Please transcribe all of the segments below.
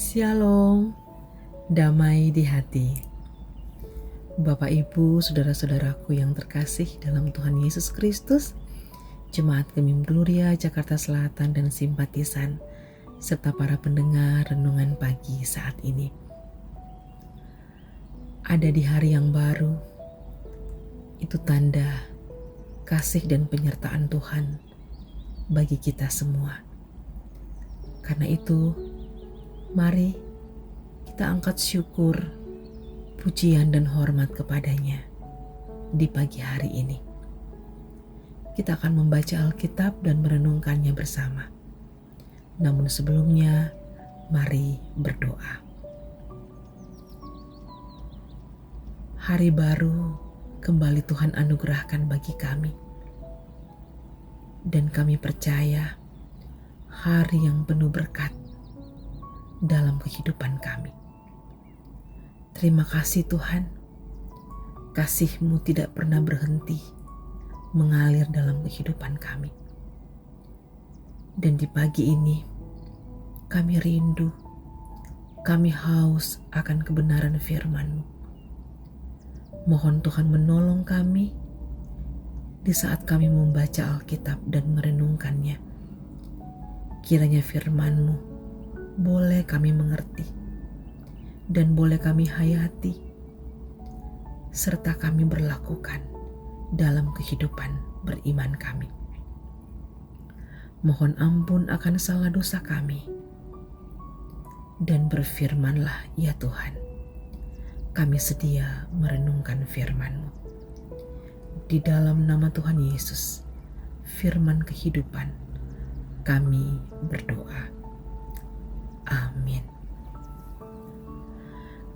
Shalom, damai di hati. Bapak Ibu, saudara-saudaraku yang terkasih dalam Tuhan Yesus Kristus, Jemaat Gemim Gloria Jakarta Selatan dan simpatisan, serta para pendengar renungan pagi saat ini. Ada di hari yang baru, itu tanda kasih dan penyertaan Tuhan bagi kita semua. Karena itu, mari kita angkat syukur, pujian dan hormat kepadanya di pagi hari ini. Kita akan membaca Alkitab dan merenungkannya bersama. Namun sebelumnya, mari berdoa. Hari baru kembali Tuhan anugerahkan bagi kami. Dan kami percaya hari yang penuh berkat dalam kehidupan kami. Terima kasih Tuhan, kasih-Mu tidak pernah berhenti mengalir dalam kehidupan kami. Dan di pagi ini, kami rindu, kami haus akan kebenaran firman-Mu. Mohon Tuhan menolong kami di saat kami membaca Alkitab dan merenungkannya. Kiranya firman-Mu boleh kami mengerti dan boleh kami hayati, serta kami berlakukan dalam kehidupan beriman kami. Mohon ampun akan salah dosa kami, dan berfirmanlah ya Tuhan, kami sedia merenungkan firman-Mu. Di dalam nama Tuhan Yesus, firman kehidupan, kami berdoa. Amin.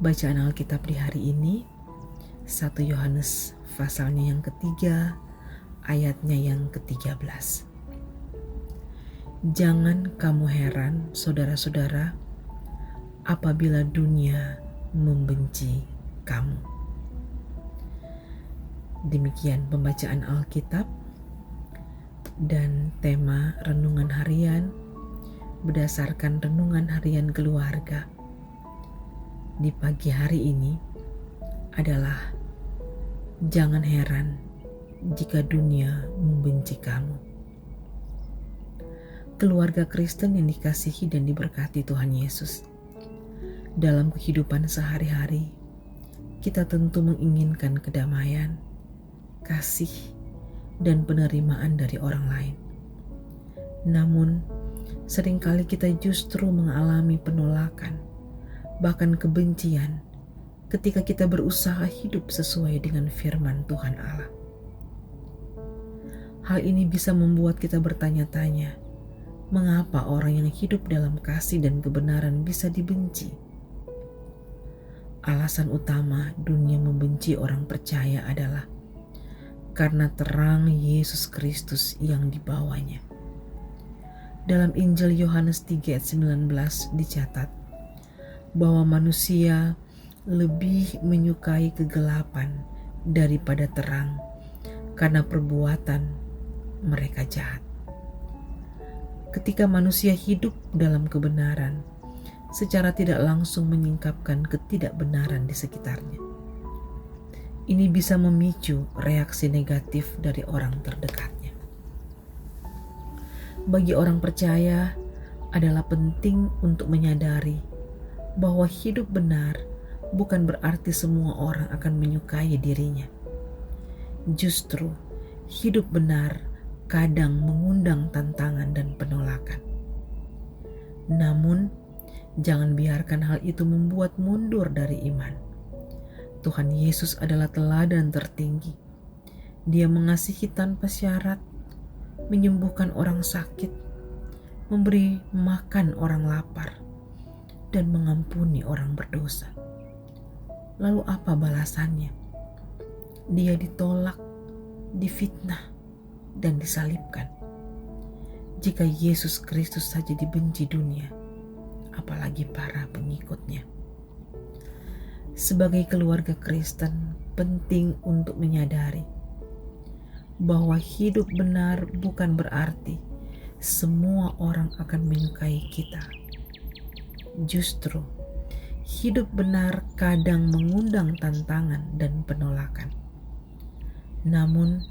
Bacaan Alkitab di hari ini 1 Yohanes pasalnya yang ketiga, ayatnya yang ke-13. Jangan kamu heran, saudara-saudara, apabila dunia membenci kamu. Demikian pembacaan Alkitab dan tema renungan harian berdasarkan renungan harian keluarga di pagi hari ini adalah jangan heran jika dunia membenci kamu. Keluarga Kristen yang dikasihi dan diberkati Tuhan Yesus, dalam kehidupan sehari-hari kita tentu menginginkan kedamaian, kasih, dan penerimaan dari orang lain. Namun seringkali kita justru mengalami penolakan, bahkan kebencian ketika kita berusaha hidup sesuai dengan firman Tuhan Allah. Hal ini bisa membuat kita bertanya-tanya, mengapa orang yang hidup dalam kasih dan kebenaran bisa dibenci? Alasan utama dunia membenci orang percaya adalah karena terang Yesus Kristus yang dibawanya. Dalam Injil Yohanes 3 ayat 19 dicatat bahwa manusia lebih menyukai kegelapan daripada terang karena perbuatan mereka jahat. Ketika manusia hidup dalam kebenaran, secara tidak langsung menyingkapkan ketidakbenaran di sekitarnya. Ini bisa memicu reaksi negatif dari orang terdekatnya. Bagi orang percaya adalah penting untuk menyadari bahwa hidup benar bukan berarti semua orang akan menyukai dirinya. Justru hidup benar kadang mengundang tantangan dan penolakan. Namun, jangan biarkan hal itu membuat mundur dari iman. Tuhan Yesus adalah teladan tertinggi. Dia mengasihi tanpa syarat, menyembuhkan orang sakit, memberi makan orang lapar, dan mengampuni orang berdosa. Lalu apa balasannya? Dia ditolak, difitnah, dan disalibkan. Jika Yesus Kristus saja dibenci dunia, apalagi para pengikutnya. Sebagai keluarga Kristen, penting untuk menyadari bahwa hidup benar bukan berarti semua orang akan menyukai kita. Justru hidup benar kadang mengundang tantangan dan penolakan. Namun,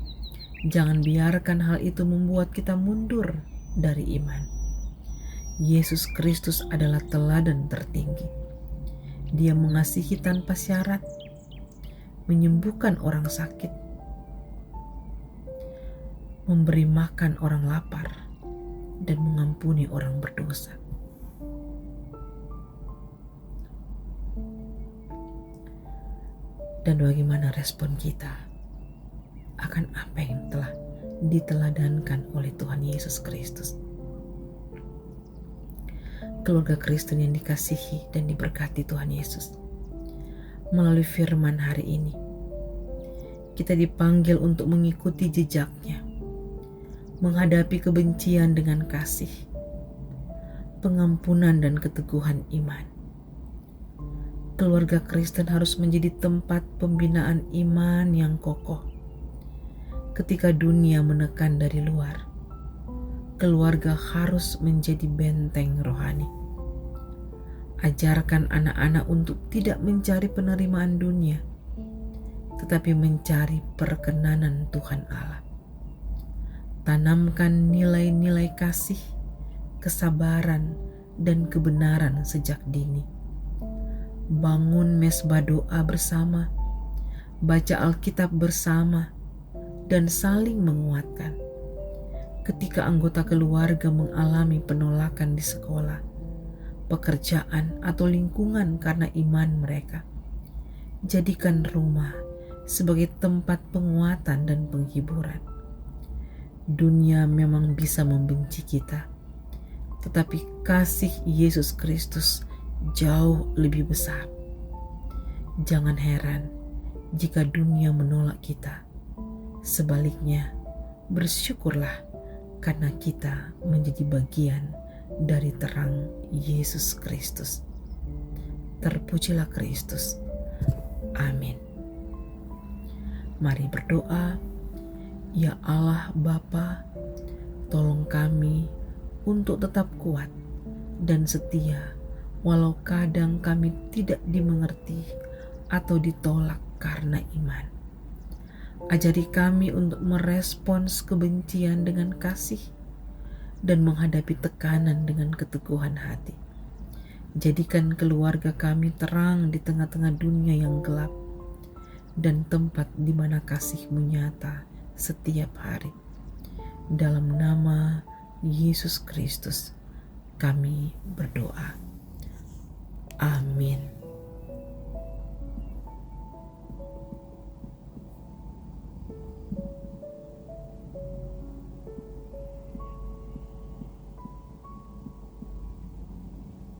jangan biarkan hal itu membuat kita mundur dari iman. Yesus Kristus adalah teladan tertinggi. Dia mengasihi tanpa syarat, menyembuhkan orang sakit, memberi makan orang lapar, dan mengampuni orang berdosa. Dan bagaimana respon kita akan apa yang telah diteladankan oleh Tuhan Yesus Kristus? Keluarga Kristen yang dikasihi dan diberkati Tuhan Yesus, melalui firman hari ini, kita dipanggil untuk mengikuti jejaknya, menghadapi kebencian dengan kasih, pengampunan dan keteguhan iman. Keluarga Kristen harus menjadi tempat pembinaan iman yang kokoh. Ketika dunia menekan dari luar, keluarga harus menjadi benteng rohani. Ajarkan anak-anak untuk tidak mencari penerimaan dunia, tetapi mencari perkenanan Tuhan Allah. Tanamkan nilai-nilai kasih, kesabaran, dan kebenaran sejak dini. Bangun mesbah doa bersama, baca Alkitab bersama, dan saling menguatkan. Ketika anggota keluarga mengalami penolakan di sekolah, pekerjaan, atau lingkungan karena iman mereka, jadikan rumah sebagai tempat penguatan dan penghiburan. Dunia memang bisa membenci kita, tetapi kasih Yesus Kristus jauh lebih besar. Jangan heran jika dunia menolak kita. Sebaliknya, bersyukurlah karena kita menjadi bagian dari terang Yesus Kristus. Terpujilah Kristus. Amin. Mari berdoa. Ya Allah Bapa, tolong kami untuk tetap kuat dan setia walau kadang kami tidak dimengerti atau ditolak karena iman. Ajari kami untuk merespons kebencian dengan kasih dan menghadapi tekanan dengan keteguhan hati. Jadikan keluarga kami terang di tengah-tengah dunia yang gelap dan tempat di mana kasih-Mu nyata setiap hari. Dalam nama Yesus Kristus kami berdoa. Amin.